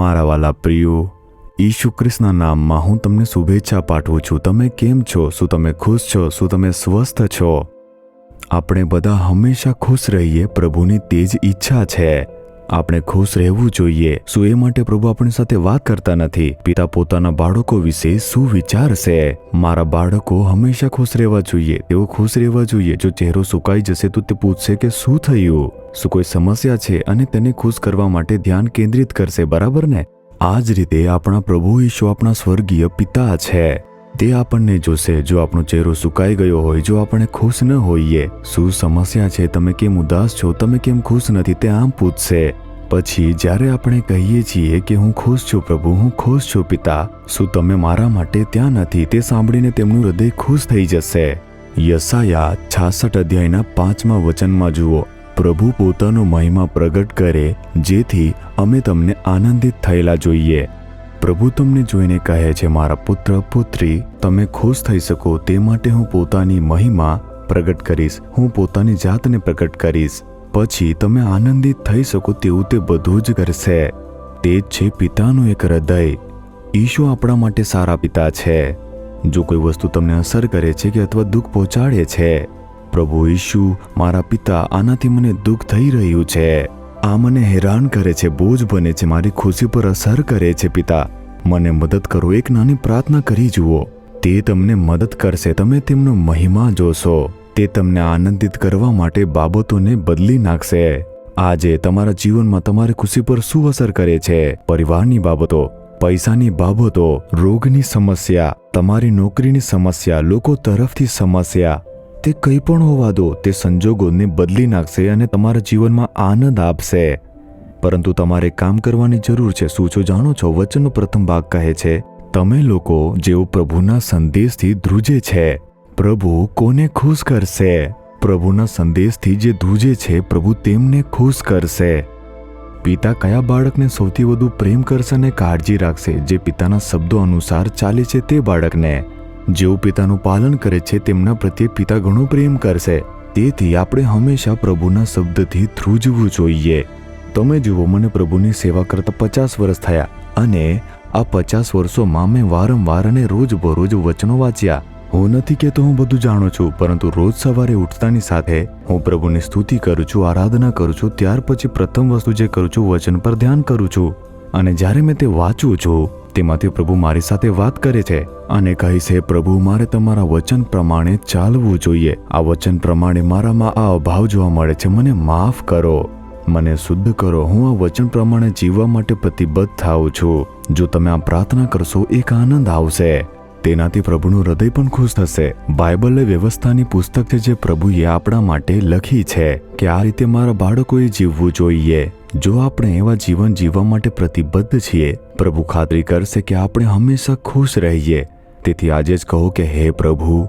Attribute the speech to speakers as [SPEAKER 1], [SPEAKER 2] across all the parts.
[SPEAKER 1] મારા વાલા પ્રિયો, ઈસુ ખ્રિસ્તના નામમાં હું તમને શુભેચ્છા પાઠવું છું. તમે કેમ છો? શું તમે ખુશ છો? શું તમે સ્વસ્થ છો? આપણે બધા હંમેશા ખુશ રહીએ, પ્રભુની તે જ ઈચ્છા છે. આપણે ખુશ રહેવું જોઈએ. શું એ માટે પ્રભુ આપણી સાથે વાત કરતા નથી? પિતા પોતાના બાળકો વિશે શું વિચારશે? મારા બાળકો હંમેશા ખુશ રહેવા જોઈએ. તેઓ ખુશ રહેવા જોઈએ. જો ચહેરો સુકાઈ જશે તો તે પૂછશે કે શું થયું, શું કોઈ સમસ્યા છે, અને તેને ખુશ કરવા માટે ધ્યાન કેન્દ્રિત કરશે. બરાબર ને? આ જ રીતે આપણા પ્રભુ ઈશુ આપણા સ્વર્ગીય પિતા છે. તે આપણને જોશે. જો આપણો ચહેરો સુકાઈ ગયો હોય, જો આપણે ખુશ ન હોઈએ, શું સમસ્યા છે, તમે કેમ ઉદાસ છો, તમે કેમ ખુશ નથી, તે આમ પૂછશે. પછી જ્યારે આપણે કહીએ છીએ કે હું ખુશ છું પ્રભુ, હું ખુશ છું પિતા, શું તમે મારા માટે ત્યાં નથી, તે સાંભળીને તેમનું હૃદય ખુશ થઈ જશે. યશાયા 66 અધ્યાયના 5મા વચનમાં જુઓ, પ્રભુ પોતાનો મહિમા પ્રગટ કરે જેથી અમે તમને આનંદિત થયેલા જોઈએ. પ્રભુ તમને જોઈને કહે છે, મારા પુત્ર પુત્રી, તમે ખુશ થઈ શકો તે માટે હું પોતાની મહિમા પ્રગટ કરીશ, હું પોતાની જાતને પ્રગટ કરીશ. પછી તમે આનંદિત થઈ શકો તેવું તે બધું જ કરશે. તે જ છે પિતાનું એક હૃદય. ઈશુ આપણા માટે સારા પિતા છે. જો કોઈ વસ્તુ તમને અસર કરે છે કે અથવા દુઃખ પહોંચાડે છે, પ્રભુ ઈશુ, મારા પિતા, આનાથી મને દુઃખ થઈ રહ્યું છે, આ મને હેરાન કરે છે, બોજ બને છે, મારી ખુશી પર અસર કરે છે, પિતા મને મદદ કરો. એક નાની પ્રાર્થના કરી જુઓ, તે તમને મદદ કરશે. તમે તેમનો મહિમા જોશો. તે તમને આનંદિત કરવા માટે બાબતોને બદલી નાખશે. આજે તમારા જીવનમાં તમારી ખુશી પર શું અસર કરે છે? પરિવારની બાબતો, પૈસાની બાબતો, રોગની સમસ્યા, તમારી નોકરીની સમસ્યા, લોકો તરફથી સમસ્યા, તે કંઈ પણ હોવા દો, તે સંજોગોને બદલી નાખશે અને તમારા જીવનમાં આનંદ આપશે. પરંતુ તમારે કામ કરવાની જરૂર છે. શું છો જાણો છો? વચનનો પ્રથમ ભાગ કહે છે, તમે લોકો જેઓ પ્રભુના સંદેશથી ધ્રુજે છે. પ્રભુ કોને ખુશ કરશે? પ્રભુના સંદેશથી જે ધ્રુજે છે, પ્રભુ તેમને ખુશ કરશે. પિતા કયા બાળકને સૌથી વધુ પ્રેમ કરશે અને કાળજી રાખશે? જે પિતાના શબ્દો અનુસાર ચાલે છે તે બાળકને. જેઓ પિતાનું પાલન કરે છે તેમના પ્રત્યે પિતા ઘણો પ્રેમ કરશે. તેથી આપણે હંમેશા પ્રભુના શબ્દથી ધ્રુજવું જોઈએ. તમે જુઓ, મને પ્રભુની સેવા કરતા 50 વર્ષ થયા અને આ 50 વર્ષોમાં મેં વારંવાર અને રોજબરોજ વચનો વાંચ્યા. હું નથી કહેતો હું બધું જાણું છું, પરંતુ રોજ સવારે ઉઠતાની સાથે હું પ્રભુની સ્તુતિ કરું છું, આરાધના કરું છું. ત્યાર પછી પ્રથમ વસ્તુ જે કરું છું, વચન પર ધ્યાન કરું છું. અને જ્યારે મેં તે વાંચું છું, તેમાંથી પ્રભુ મારી સાથે વાત કરે છે અને કહે છે, પ્રભુ, મારે તમારા વચન પ્રમાણે ચાલવું જોઈએ. આ વચન પ્રમાણે મારામાં આ અભાવ જોવા મળે છે, મને માફ કરો, મને શુદ્ધ કરો. હું આ વચન પ્રમાણે જીવવા માટે પ્રતિબદ્ધ થાઉં છું. જો તમે આ પ્રાર્થના કરશો, એક આનંદ આવશે. તેનાથી પ્રભુનું હૃદય પણ ખુશ થશે. બાઇબલ એ વ્યવસ્થાની પુસ્તક છે જે પ્રભુએ આપણા માટે લખી છે કે આ રીતે મારા બાળકોએ જીવવું જોઈએ. જો આપણે એવા જીવન જીવવા માટે પ્રતિબદ્ધ છીએ, પ્રભુ ખાતરી કરશે કે આપણે હંમેશા ખુશ રહીએ. તેથી આજે જ કહો કે હે પ્રભુ,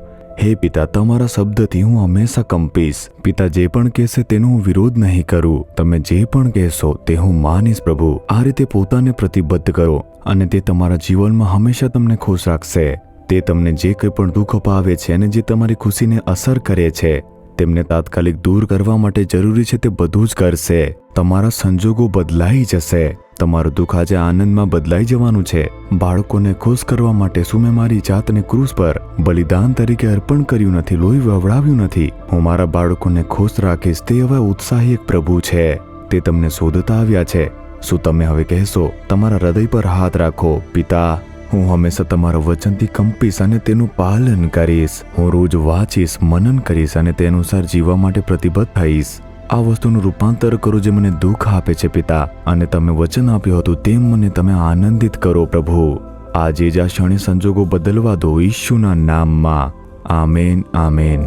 [SPEAKER 1] હે પિતા, તમારા શબ્દથી હું હંમેશા કંપીશ. પિતા જે પણ કહેશે તેનો હું વિરોધ નહીં કરું. તમે જે પણ કહેશો તે હું માનીશ. પ્રભુ, આ રીતે પોતાને પ્રતિબદ્ધ કરો અને તે તમારા જીવનમાં હંમેશા તમને ખુશ રાખશે. તે તમને જે કંઈ પણ દુઃખ અપાવે છે અને જે તમારી ખુશીને અસર કરે છે, તેમને તાત્કાલિક દૂર કરવા માટે જરૂરી છે તે બધું જ કરશે. તમારા સંજોગો બદલાઈ જશે. તમારું દુઃખ આજે આનંદમાં બદલાઈ જવાનું છે. બાળકોને ખુશ કરવા માટે શું મેં મારી જાતને ક્રૂસ પર બલિદાન તરીકે અર્પણ કર્યું નથી, લોહી વવડાવ્યું નથી? હું મારા બાળકોને ખુશ રાખીશ. તે હવે ઉત્સાહી એક પ્રભુ છે. તે તમને શોધતા આવ્યા છે. શું તમે હવે કહેશો? તમારા હૃદય પર હાથ રાખો, પિતા, હું હંમેશા તમારા વચનથી કંપીશ અને તેનું પાલન કરીશ. હું રોજ વાંચીશ, મનન કરીશ અને તે અનુસાર જીવવા માટે પ્રતિબદ્ધ થઈશ. આ વસ્તુનું રૂપાંતર કરો જે મને દુઃખ આપે છે પિતા, અને તમે વચન આપ્યું હતું તેમ મને તમે આનંદિત કરો પ્રભુ. આજે જ આ ક્ષણે સંજોગો બદલવા દો, ઈશુના નામમાં. Amen, amen.